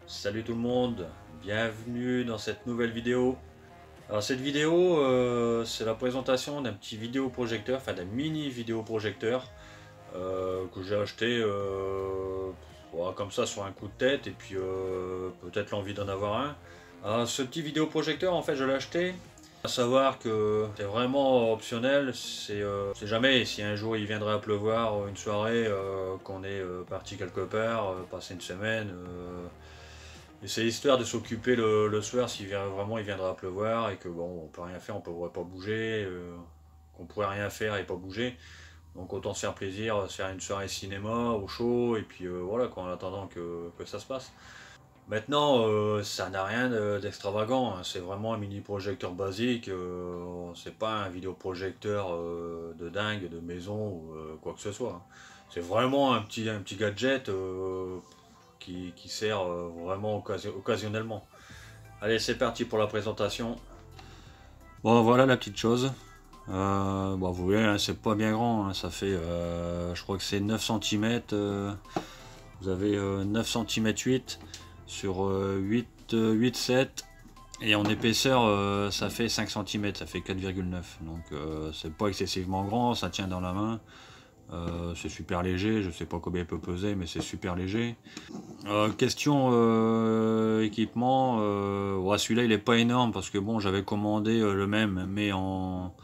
Salut tout le monde, bienvenue dans cette nouvelle vidéo. Alors cette vidéo, c'est la présentation d'un petit vidéoprojecteur, enfin d'un mini vidéoprojecteur que j'ai acheté voilà, comme ça sur un coup de tête, et puis peut-être l'envie d'en avoir un. Alors, ce petit vidéoprojecteur, en fait, je l'ai acheté. À savoir que c'est vraiment optionnel, c'est jamais si un jour il viendrait à pleuvoir une soirée, qu'on est parti quelque part, passer une semaine. Et c'est histoire de s'occuper le soir si vraiment il viendra à pleuvoir et que bon, on peut rien faire, on pourrait pas bouger, qu'on pourrait rien faire et pas bouger. Donc autant se faire plaisir, se faire une soirée cinéma au chaud et puis voilà quoi, en attendant que ça se passe. Maintenant, ça n'a rien d'extravagant, hein. C'est vraiment un mini projecteur basique, c'est pas un vidéoprojecteur de dingue, de maison ou quoi que ce soit, hein. C'est vraiment un petit gadget qui sert vraiment occasionnellement. Allez, c'est parti pour la présentation. Bon, voilà la petite chose. Bon, vous voyez, hein, c'est pas bien grand, hein, ça fait, je crois que c'est 9 cm. Vous avez 9 cm 8 sur 8,7. Et en épaisseur, ça fait 5 cm, ça fait 4,9. Donc c'est pas excessivement grand, ça tient dans la main. C'est super léger, je sais pas combien il peut peser, mais c'est super léger. Question équipement, ouais, celui-là il est pas énorme parce que bon, j'avais commandé le même, mais en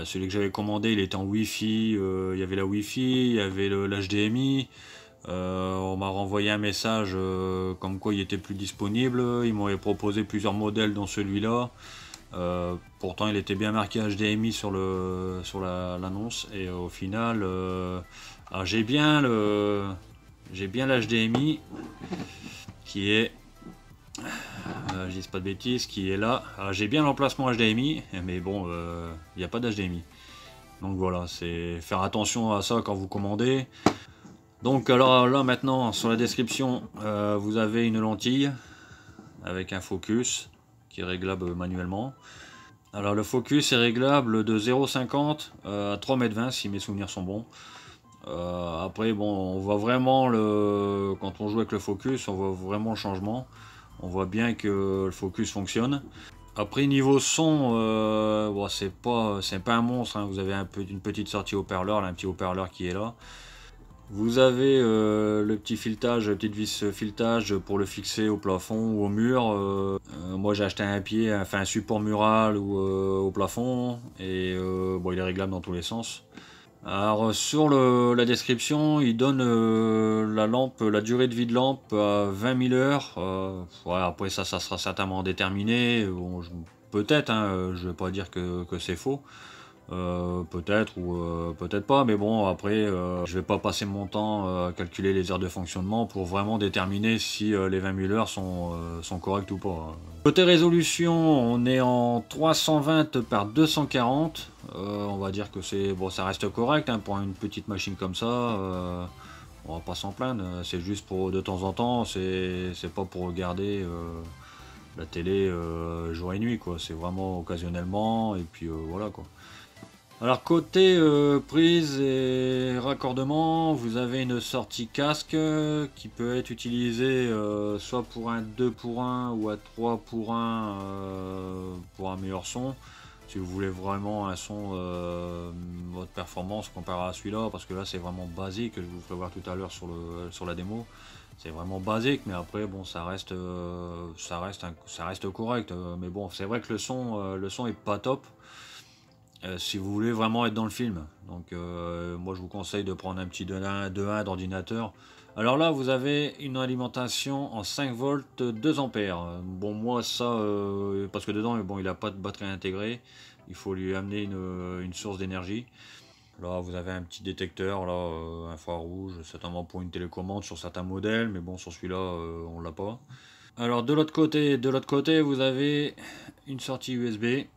celui que j'avais commandé il était en Wi-Fi, il y avait la Wi-Fi, il y avait l'HDMI. On m'a renvoyé un message comme quoi il était plus disponible. Ils m'avaient proposé plusieurs modèles dans celui-là. Pourtant il était bien marqué HDMI sur l'annonce, et au final j'ai bien l'HDMI qui est, je dis pas de bêtises, qui est là. J'ai bien l'emplacement HDMI, mais bon, il n'y a pas d'HDMI. Donc voilà, c'est faire attention à ça quand vous commandez. Donc alors là maintenant sur la description, vous avez une lentille avec un focus qui est réglable manuellement. Alors le focus est réglable de 0,50 à 3,20 m si mes souvenirs sont bons. Après bon, on voit vraiment quand on joue avec le focus, on voit vraiment le changement. On voit bien que le focus fonctionne. Après niveau son, bon, c'est pas un monstre, hein. Vous avez une petite sortie haut-parleur, un petit haut-parleur qui est là. Vous avez le petit filetage, la petite vis filetage pour le fixer au plafond ou au mur. Moi j'ai acheté un pied, enfin un support mural ou au plafond, et bon, il est réglable dans tous les sens. Alors sur la description, il donne la durée de vie de lampe à 20 000 heures. Ouais, après ça sera certainement déterminé. Bon, peut-être, hein, je vais pas dire que c'est faux. Peut-être ou peut-être pas, mais bon, après je vais pas passer mon temps à calculer les heures de fonctionnement pour vraiment déterminer si les 20 000 heures sont correctes ou pas. Côté résolution, on est en 320 par 240. On va dire que c'est bon, ça reste correct, hein, pour une petite machine comme ça. On va pas s'en plaindre, c'est juste pour de temps en temps, c'est pas pour regarder la télé jour et nuit, quoi. C'est vraiment occasionnellement, et puis voilà quoi. Alors côté prise et raccordement, vous avez une sortie casque qui peut être utilisée soit pour un 2 pour 1 ou un 3 pour 1 pour un meilleur son. Si vous voulez vraiment un son haute performance comparé à celui-là, parce que là c'est vraiment basique, je vous ferai voir tout à l'heure sur la démo. C'est vraiment basique, mais après bon, ça reste correct. Mais bon, c'est vrai que le son est pas top. Si vous voulez vraiment être dans le film, donc moi je vous conseille de prendre un petit 2.1 d'ordinateur. Alors là vous avez une alimentation en 5 volts 2 ampères. Bon, moi ça, parce que dedans bon, il n'a pas de batterie intégrée, il faut lui amener une source d'énergie. Là vous avez un petit détecteur là, infrarouge, certainement pour une télécommande sur certains modèles, mais bon, sur celui-là on l'a pas. Alors de l'autre côté vous avez une sortie USB.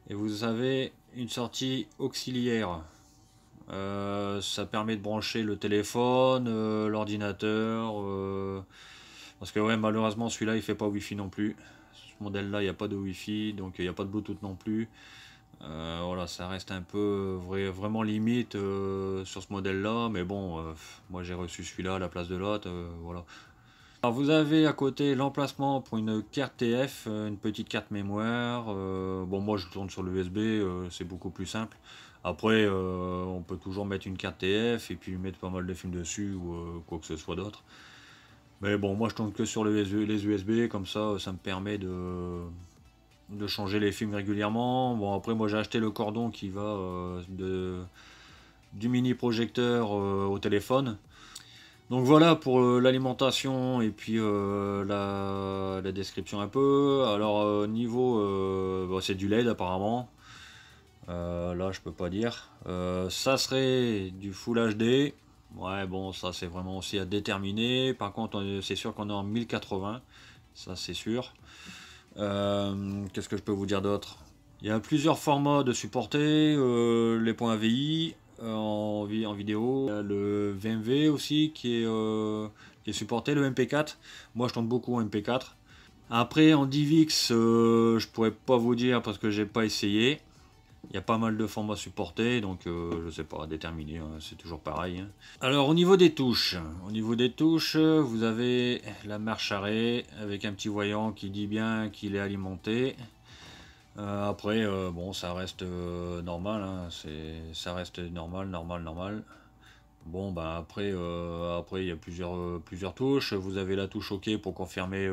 Et vous avez une sortie auxiliaire. Ça permet de brancher le téléphone, l'ordinateur. Parce que ouais, malheureusement celui-là il fait pas Wi-Fi non plus. Ce modèle là il n'y a pas de Wi-Fi, donc il n'y a pas de Bluetooth non plus. Voilà, ça reste un peu vraiment limite sur ce modèle là, mais bon, moi j'ai reçu celui-là à la place de l'autre, voilà. Alors vous avez à côté l'emplacement pour une carte TF, une petite carte mémoire. Bon, moi je tourne sur l'USB, c'est beaucoup plus simple. Après, on peut toujours mettre une carte TF et puis mettre pas mal de films dessus ou quoi que ce soit d'autre. Mais bon, moi je tourne que sur les USB, comme ça me permet de changer les films régulièrement. Bon, après, moi j'ai acheté le cordon qui va du mini projecteur au téléphone. Donc voilà pour l'alimentation et puis la description un peu. Alors niveau, bon, c'est du LED apparemment. Là je peux pas dire. Ça serait du Full HD. Ouais, bon, ça c'est vraiment aussi à déterminer. Par contre c'est sûr qu'on est en 1080. Ça c'est sûr. Qu'est-ce que je peux vous dire d'autre? Il y a plusieurs formats de supporter. Les points AVI. En vidéo, le VMV aussi qui est supporté, le MP4. Moi je tourne beaucoup en MP4. Après en DivX, je pourrais pas vous dire parce que j'ai pas essayé. Il y a pas mal de formats supportés, donc je sais pas, déterminer, hein, c'est toujours pareil. Hein. Alors au niveau des touches, vous avez la marche arrêt avec un petit voyant qui dit bien qu'il est alimenté. Après, bon, ça reste normal, hein, ça reste normal. Bon, bah après, il y a plusieurs touches. Vous avez la touche OK pour confirmer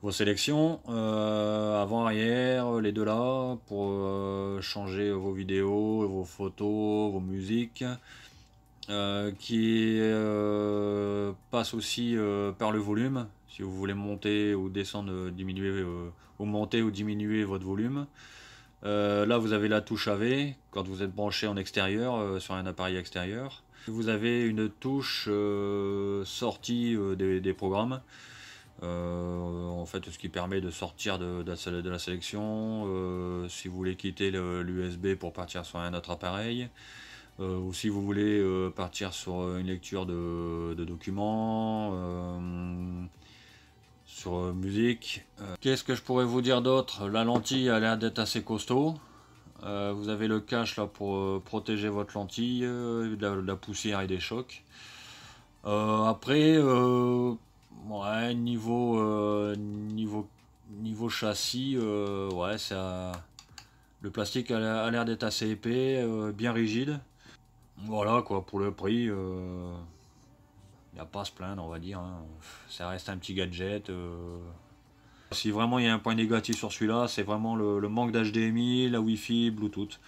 vos sélections, avant, arrière, les deux là, pour changer vos vidéos, vos photos, vos musiques, qui passe aussi par le volume, si vous voulez monter ou descendre, diminuer, ou monter ou diminuer votre volume. Là vous avez la touche AV quand vous êtes branché en extérieur, sur un appareil extérieur. Vous avez une touche sortie des programmes. En fait, ce qui permet de sortir de la sélection, si vous voulez quitter l'USB pour partir sur un autre appareil, ou si vous voulez partir sur une lecture de documents, sur musique. Qu'est-ce que je pourrais vous dire d'autre? La lentille a l'air d'être assez costaud. Vous avez le cache là pour protéger votre lentille de la poussière et des chocs. Après, ouais, niveau châssis, ouais, le plastique a l'air d'être assez épais, bien rigide. Voilà quoi, pour le prix, il n'y a pas à se plaindre, on va dire. Hein. Ça reste un petit gadget. Si vraiment il y a un point négatif sur celui-là, c'est vraiment le manque d'HDMI, la Wi-Fi, Bluetooth.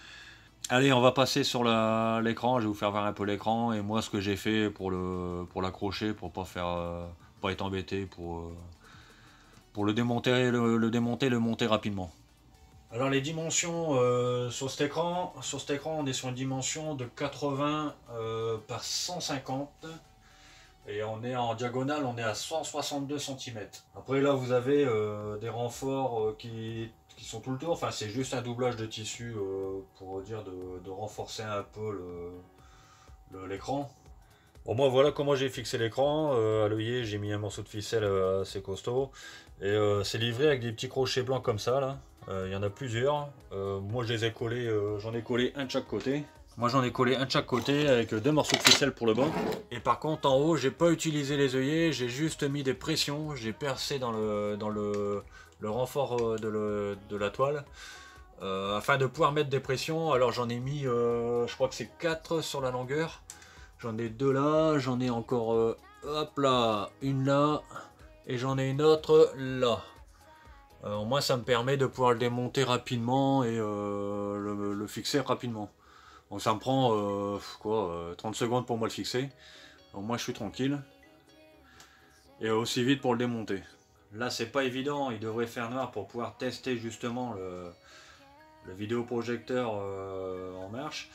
Allez, on va passer sur l'écran, je vais vous faire voir un peu l'écran et moi ce que j'ai fait pour l'accrocher, pour pas être embêté, pour le démonter, le monter rapidement. Alors les dimensions sur cet écran, on est sur une dimension de 80 par 150 et on est en diagonale, on est à 162 cm. Après là vous avez des renforts qui sont tout le tour, enfin c'est juste un doublage de tissu pour dire de renforcer un peu l'écran. Bon, moi voilà comment j'ai fixé l'écran, à l'œillet j'ai mis un morceau de ficelle assez costaud et c'est livré avec des petits crochets blancs comme ça là, il y en a plusieurs, moi je les ai collés, j'en ai collé un de chaque côté. Avec deux morceaux de ficelle pour le bas. Et par contre en haut j'ai pas utilisé les œillets, j'ai juste mis des pressions, j'ai percé dans le renfort de la toile afin de pouvoir mettre des pressions. Alors j'en ai mis, je crois que c'est 4 sur la longueur. J'en ai 2 là, j'en ai encore, hop là, une là, et j'en ai une autre là. Au moins ça me permet de pouvoir le démonter rapidement et le fixer rapidement. Donc ça me prend 30 secondes pour moi le fixer. Au moins je suis tranquille. Et aussi vite pour le démonter. Là c'est pas évident, il devrait faire noir pour pouvoir tester justement le vidéoprojecteur en marche.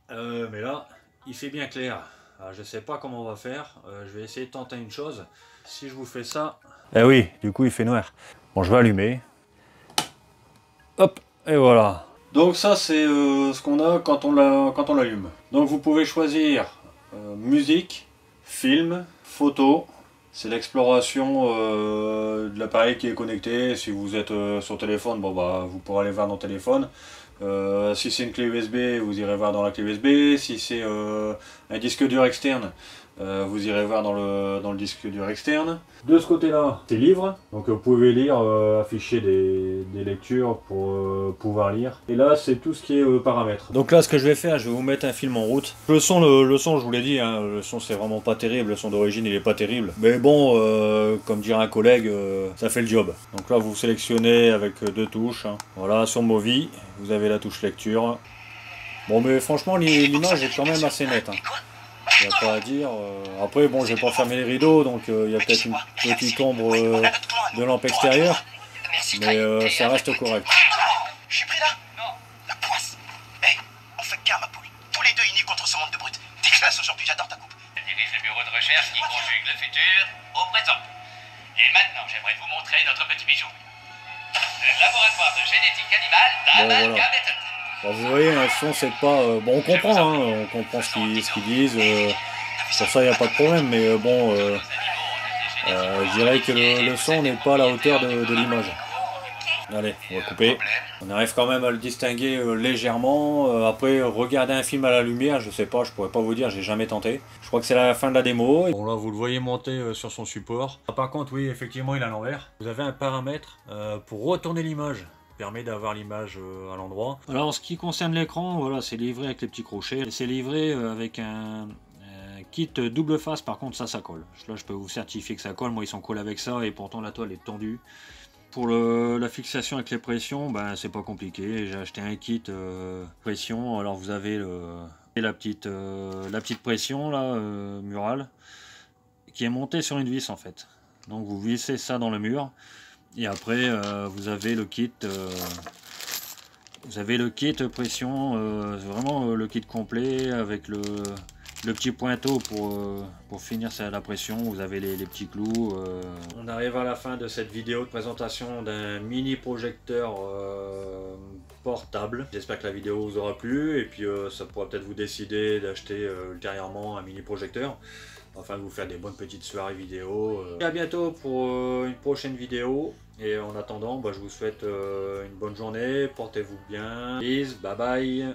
Mais là, il fait bien clair. Alors, je sais pas comment on va faire. Je vais essayer de tenter une chose. Si je vous fais ça... Eh oui, du coup il fait noir. Bon, je vais allumer. Hop, et voilà. Donc ça c'est ce qu'on a quand on l'allume. Donc vous pouvez choisir musique, film, photo C'est l'exploration de l'appareil qui est connecté. Si vous êtes sur téléphone, bon bah vous pourrez aller voir dans le téléphone. Si c'est une clé USB, vous irez voir dans la clé USB. Si c'est un disque dur externe, vous irez voir dans le disque dur externe. De ce côté-là, c'est livre. Donc vous pouvez lire, afficher des lectures pour pouvoir lire. Et là, c'est tout ce qui est paramètres. Donc là, ce que je vais faire, je vais vous mettre un film en route. Le son, je vous l'ai dit, hein, le son c'est vraiment pas terrible. Le son d'origine, il est pas terrible. Mais bon, comme dirait un collègue, ça fait le job. Donc là, vous sélectionnez avec deux touches. Hein. Voilà, sur Movi, vous avez la touche lecture. Bon, mais franchement, l'image est quand même assez nette. Hein. Il n'y a pas à dire. Après, bon, je vais pas fermer les rideaux, donc il y a peut-être une petite ombre de lampe extérieure, mais ça reste correct. Je suis pris là? Non, la poisse. Hé, on fait qu'un, ma poule. Tous les deux unis contre ce monde de brutes. T'es classe aujourd'hui, j'adore ta coupe. Je dirige le bureau de recherche qui conjugue le futur au présent. Et maintenant, j'aimerais vous montrer notre petit bijou. Le laboratoire de génétique animale d'Amalgam Method. Bon, vous voyez, le son, c'est pas... bon, on comprend, hein, on comprend ce qu'ils disent. Sur ça, il n'y a pas de problème, mais bon, je dirais que le son n'est pas à la hauteur de l'image. Allez, on va couper. On arrive quand même à le distinguer légèrement. Après, regarder un film à la lumière, je sais pas, je pourrais pas vous dire, j'ai jamais tenté. Je crois que c'est la fin de la démo. Bon, là, vous le voyez monter sur son support. Par contre, oui, effectivement, il est à l'envers. Vous avez un paramètre pour retourner l'image. Permet d'avoir l'image à l'endroit. Alors en ce qui concerne l'écran, voilà, c'est livré avec les petits crochets. C'est livré avec un kit double face, par contre ça colle. Là je peux vous certifier que ça colle, moi ils sont collés avec ça et pourtant la toile est tendue. Pour la fixation avec les pressions, ben, c'est pas compliqué. J'ai acheté un kit pression, alors vous avez la petite pression là, murale, qui est montée sur une vis en fait. Donc vous vissez ça dans le mur. Et après, vous avez le kit pression, vraiment le kit complet avec le petit pointeau pour finir la pression. Vous avez les petits clous. On arrive à la fin de cette vidéo de présentation d'un mini projecteur portable. J'espère que la vidéo vous aura plu et puis ça pourra peut-être vous décider d'acheter ultérieurement un mini projecteur. Afin de vous faire des bonnes petites soirées vidéo. Et à bientôt pour une prochaine vidéo. Et en attendant, bah, je vous souhaite une bonne journée. Portez-vous bien. Peace, bye bye.